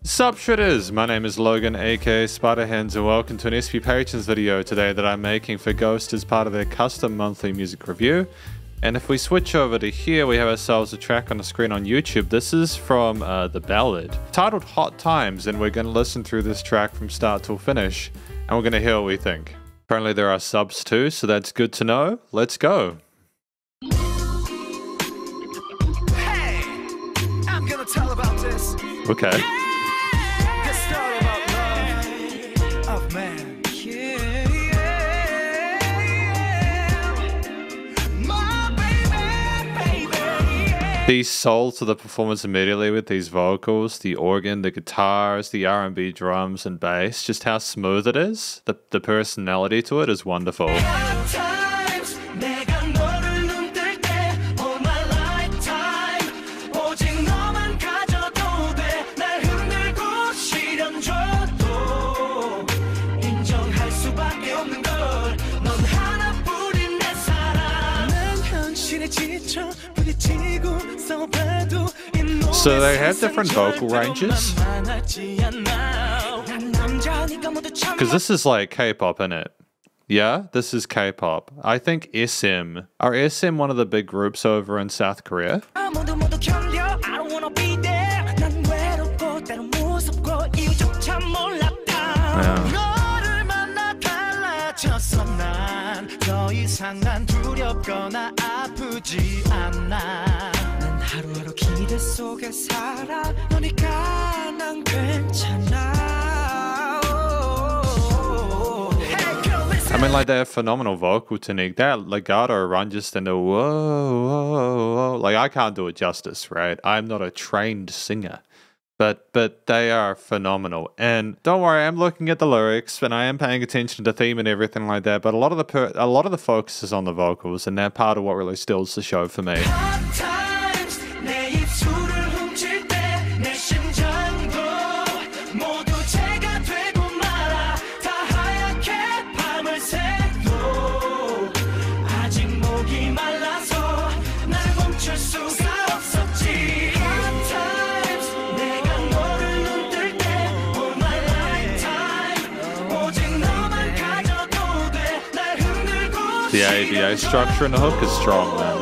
Sup Shredders, my name is Logan aka Spiderhands and welcome to an SP Patrons video today that I'm making for Ghost as part of their custom monthly music review. And if we switch over to here, we have ourselves a track on the screen on YouTube. This is from The Ballad, titled Hot Times, and we're going to listen through this track from start till finish, and we're going to hear what we think. Apparently there are subs too, so that's good to know. Let's go. Hey, I'm gonna tell about this. Okay. This story about love of man. My baby, baby. These soul to the performance immediately with these vocals, the organ, the guitars, the R&B drums and bass, just how smooth it is. The personality to it is wonderful. So they have different vocal ranges? Because this is like K-pop, innit? Yeah, this is K-pop. I think SM. Are SM one of the big groups over in South Korea? I mean, like, they have phenomenal vocal technique. That legato run just in the whoa, whoa, whoa. Like, I can't do it justice, right? I'm not a trained singer. But they are phenomenal. And don't worry, I'm looking at the lyrics and I am paying attention to the theme and everything like that. But a lot of the focus is on the vocals, and they're part of what really steals the show for me. The ABA structure in the hook is strong, man.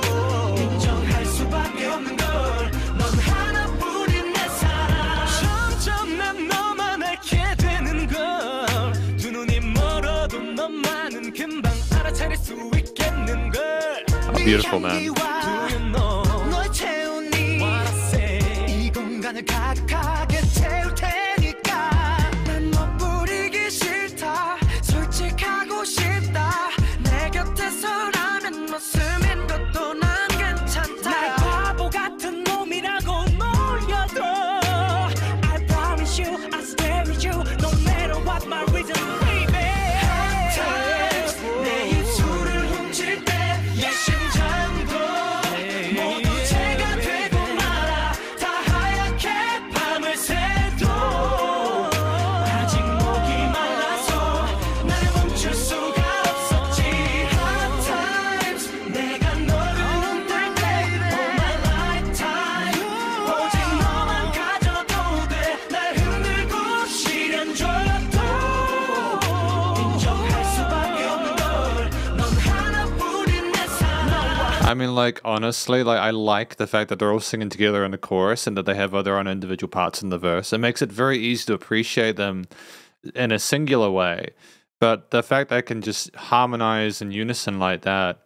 Oh, beautiful, man. I mean, like, honestly, like, I like the fact that they're all singing together in the chorus and that they have their own individual parts in the verse. It makes it very easy to appreciate them in a singular way. But the fact they can just harmonize in unison like that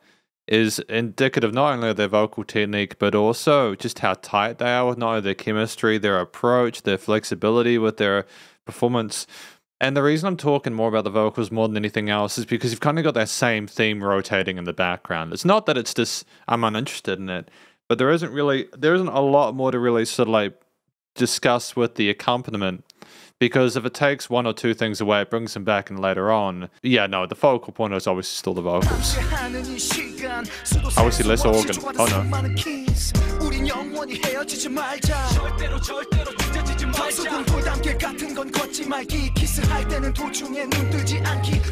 is indicative not only of their vocal technique, but also just how tight they are with not only their chemistry, their approach, their flexibility with their performance. And the reason I'm talking more about the vocals more than anything else is because you've kind of got that same theme rotating in the background. It's not that it's just I'm uninterested in it, but there isn't a lot more to really sort of like discuss with the accompaniment. Because if it takes one or two things away, it brings them back in later on. Yeah, no, the focal point is obviously still the vocals. Obviously less organ. Oh no.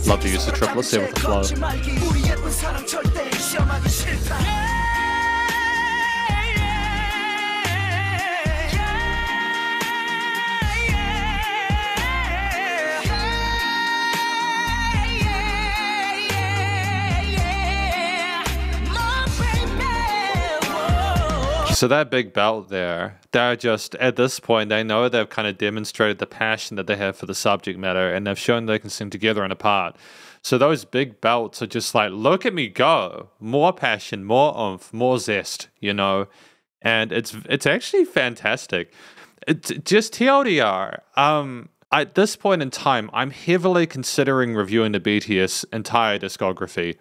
Love to use the triplets here with the flow. So that big belt there, they're just, at this point, they know they've kind of demonstrated the passion that they have for the subject matter, and they've shown they can sing together and apart. So those big belts are just like, look at me go. More passion, more oomph, more zest, you know? And it's actually fantastic. Just TLDR, at this point in time, I'm heavily considering reviewing the BTS entire discography.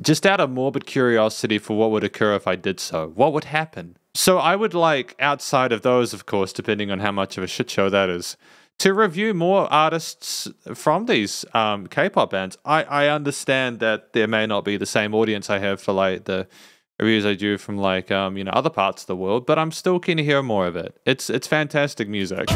Just out of morbid curiosity for what would occur if I did so. What would happen? So I would like, outside of those, of course, depending on how much of a shit show that is, to review more artists from these K-pop bands. I understand that there may not be the same audience I have for like the reviews I do from like you know, other parts of the world, but I'm still keen to hear more of it. It's fantastic music.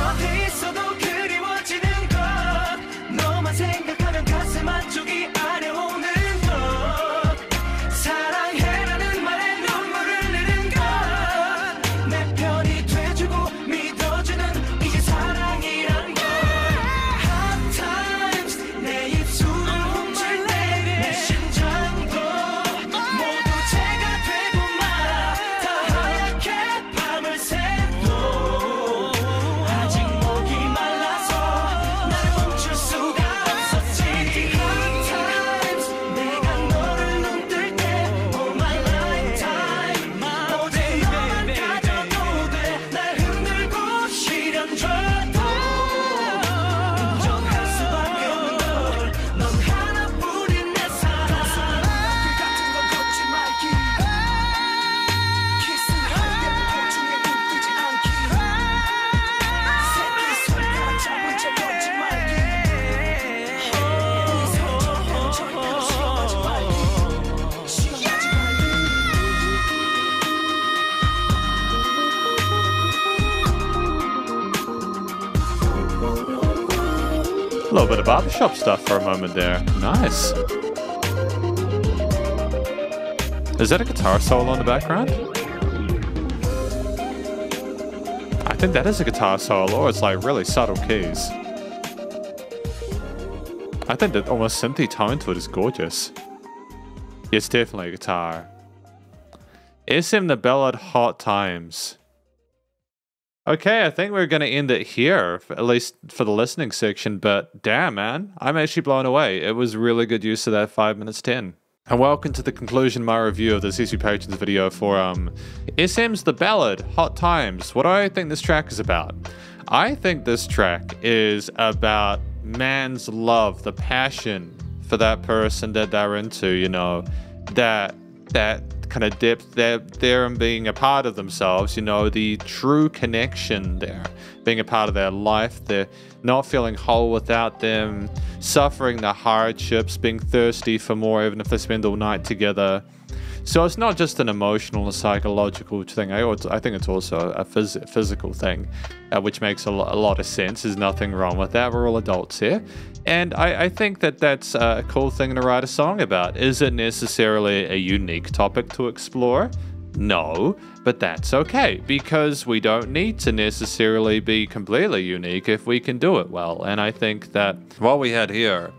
A little bit of barbershop stuff for a moment there. Nice. Is that a guitar solo in the background? I think that is a guitar solo. It's like really subtle keys. I think that almost synthy tone to it is gorgeous. It's definitely a guitar. SM The Ballad, Hot Times. Okay, I think we're going to end it here, at least for the listening section, but damn, man, I'm actually blown away. It was really good use of that 5 minutes 10. And welcome to the conclusion of my review of the CC Patrons video for SM's The Ballad, Hot Times. What do I think this track is about? I think this track is about man's love, the passion for that person that they're into, you know, that kind of depth there and being a part of themselves, you know, the true connection there, being a part of their life, they're not feeling whole without them, suffering the hardships, being thirsty for more even if they spend all night together. So it's not just an emotional and psychological thing. I think it's also a physical thing, which makes a lot of sense. There's nothing wrong with that. We're all adults here. And I think that that's a cool thing to write a song about. Is it necessarily a unique topic to explore? No, but that's okay, because we don't need to necessarily be completely unique if we can do it well. And I think that what we had here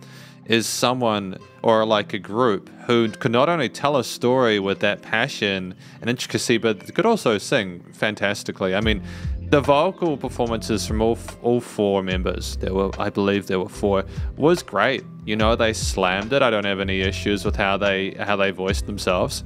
is someone, or like a group, who could not only tell a story with that passion and intricacy, but could also sing fantastically. I mean, the vocal performances from all four members, I believe there were four, was great. You know, they slammed it. I don't have any issues with how they voiced themselves.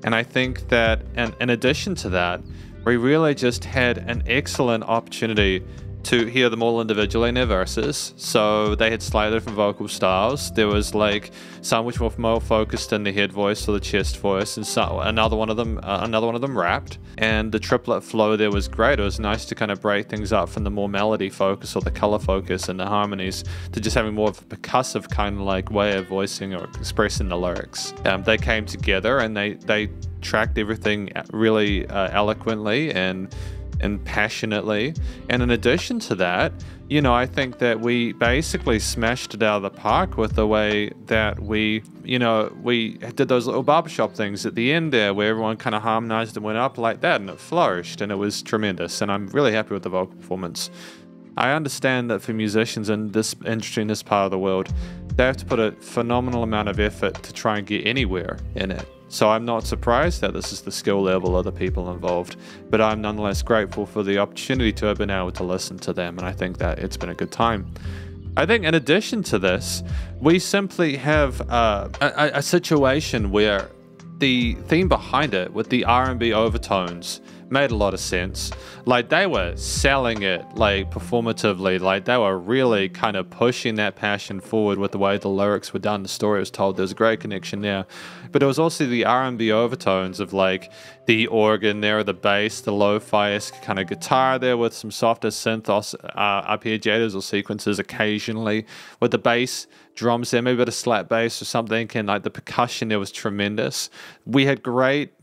And I think that, and in addition to that, we really just had an excellent opportunity to hear them all individually in their verses. So they had slightly different vocal styles. There was like some which were more focused in the head voice or the chest voice, and so another one of them rapped. And the triplet flow there was great. It was nice to kind of break things up from the more melody focus or the color focus and the harmonies to just having more of a percussive kind of like way of voicing or expressing the lyrics. They came together and they tracked everything really eloquently and passionately. And in addition to that, you know, I think that we basically smashed it out of the park with the way that we did those little barbershop things at the end there where everyone kind of harmonized and went up like that, and it flourished, and it was tremendous. And I'm really happy with the vocal performance. I understand that for musicians in this industry, in this part of the world, they have to put a phenomenal amount of effort to try and get anywhere in it. So I'm not surprised that this is the skill level of the people involved, but I'm nonetheless grateful for the opportunity to have been able to listen to them, and I think that it's been a good time. I think in addition to this, we simply have a situation where the theme behind it with the R&B overtones made a lot of sense. Like, they were selling it, like, performatively. Like, they were really kind of pushing that passion forward with the way the lyrics were done, the story was told. There's a great connection there. But it was also the R&B overtones of, like, the organ there, the bass, the lo-fi-esque kind of guitar there with some softer synth arpeggiators or sequences occasionally, with the bass drums there, maybe a bit of slap bass or something, and like the percussion there was tremendous. We had great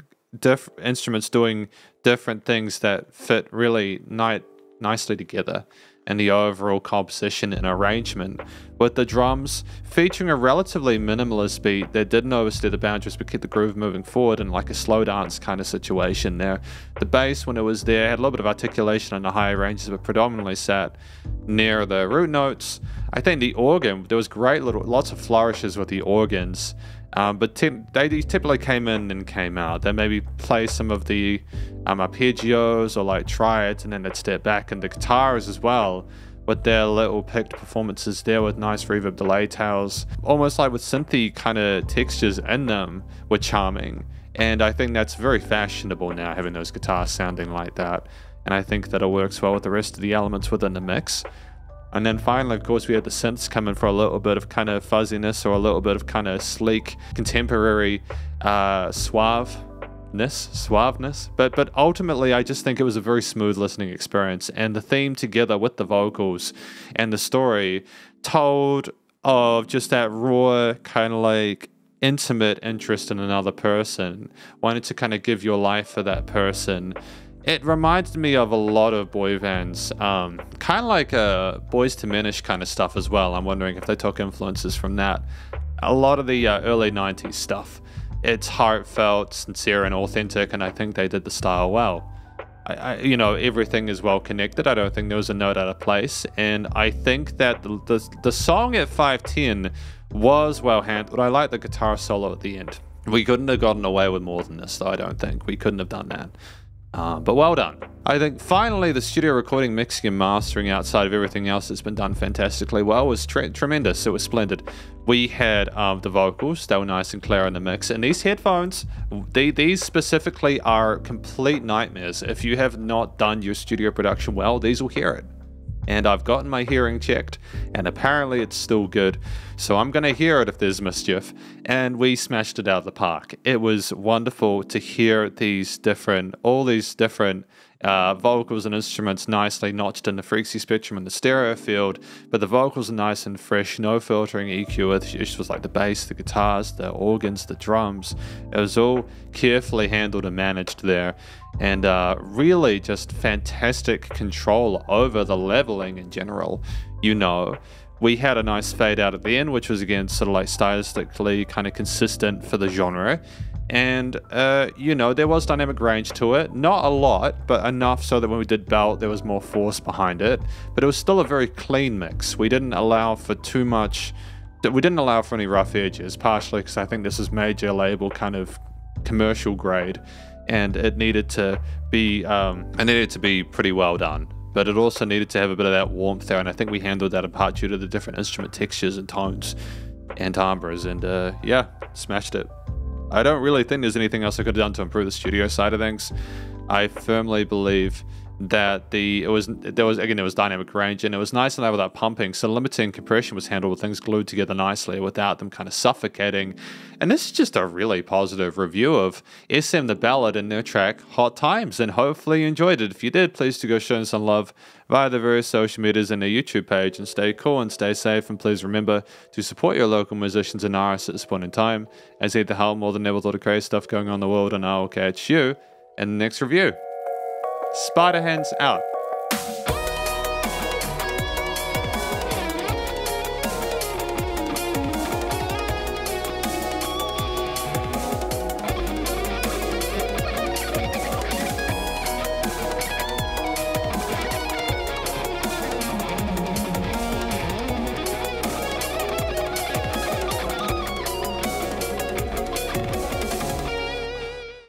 instruments doing different things that fit really nicely together in the overall composition and arrangement, with the drums featuring a relatively minimalist beat that didn't overstep the boundaries but kept the groove moving forward in like a slow dance kind of situation there. The bass, when it was there, had a little bit of articulation on the higher ranges, but predominantly sat near the root notes. I think the organ, there was lots of flourishes with the organs, but they typically came in and came out. They maybe play some of the arpeggios or like triads, and then they'd step back, and the guitars as well, with their little picked performances there with nice reverb delay tails, almost like with synthy kind of textures in them, were charming. And I think that's very fashionable now, having those guitars sounding like that. And I think that it works well with the rest of the elements within the mix. And then finally, of course, we had the synths come in for a little bit of kind of fuzziness, or a little bit of kind of sleek, contemporary suaveness. But ultimately, I just think it was a very smooth listening experience. And the theme together with the vocals and the story told of just that raw kind of like intimate interest in another person, wanting to kind of give your life for that person. It reminds me of a lot of boy bands, kind of like Boys to Men-ish kind of stuff as well. I'm wondering if they took influences from that. A lot of the early 90s stuff. It's heartfelt, sincere, and authentic, and I think they did the style well. Everything is well connected. I don't think there was a note out of place, and I think that the song at 5:10 was well handled. I like the guitar solo at the end. We couldn't have gotten away with more than this, though. I don't think we couldn't have done that. But well done. I think finally the studio recording, mixing, and mastering outside of everything else that's been done fantastically well was tremendous. It was splendid. We had the vocals, they were nice and clear in the mix, and these headphones, these specifically are complete nightmares. If you have not done your studio production well, these will hear it. And I've gotten my hearing checked, and apparently it's still good. So I'm going to hear it if there's mischief. And we smashed it out of the park. It was wonderful to hear all these different vocals and instruments nicely notched in the frequency spectrum in the stereo field, but the vocals are nice and fresh, no filtering EQ issues with like the bass, the guitars, the organs, the drums. It was all carefully handled and managed there, and really just fantastic control over the leveling in general. We had a nice fade out at the end, which was again sort of like stylistically kind of consistent for the genre. And, there was dynamic range to it. Not a lot, but enough so that when we did belt, there was more force behind it. But it was still a very clean mix. We didn't allow for too much. We didn't allow for any rough edges, partially because I think this is major label kind of commercial grade. And it needed to be pretty well done. But it also needed to have a bit of that warmth there. And I think we handled that in part due to the different instrument textures and tones and timbres. And, smashed it. I don't really think there's anything else I could have done to improve the studio side of things. I firmly believe that there was dynamic range, and it was nice and loud without pumping, so limiting compression was handled with things glued together nicely without them kind of suffocating. And this is just a really positive review of SM The Ballad and their track Hot Times, and hopefully you enjoyed it. If you did, please do go show them some love via the various social medias and their YouTube page, and stay cool and stay safe, and please remember to support your local musicians and artists at this point in time, as they the hell more than ever thought of crazy stuff going on in the world, and I will catch you in the next review. Spiderhands out.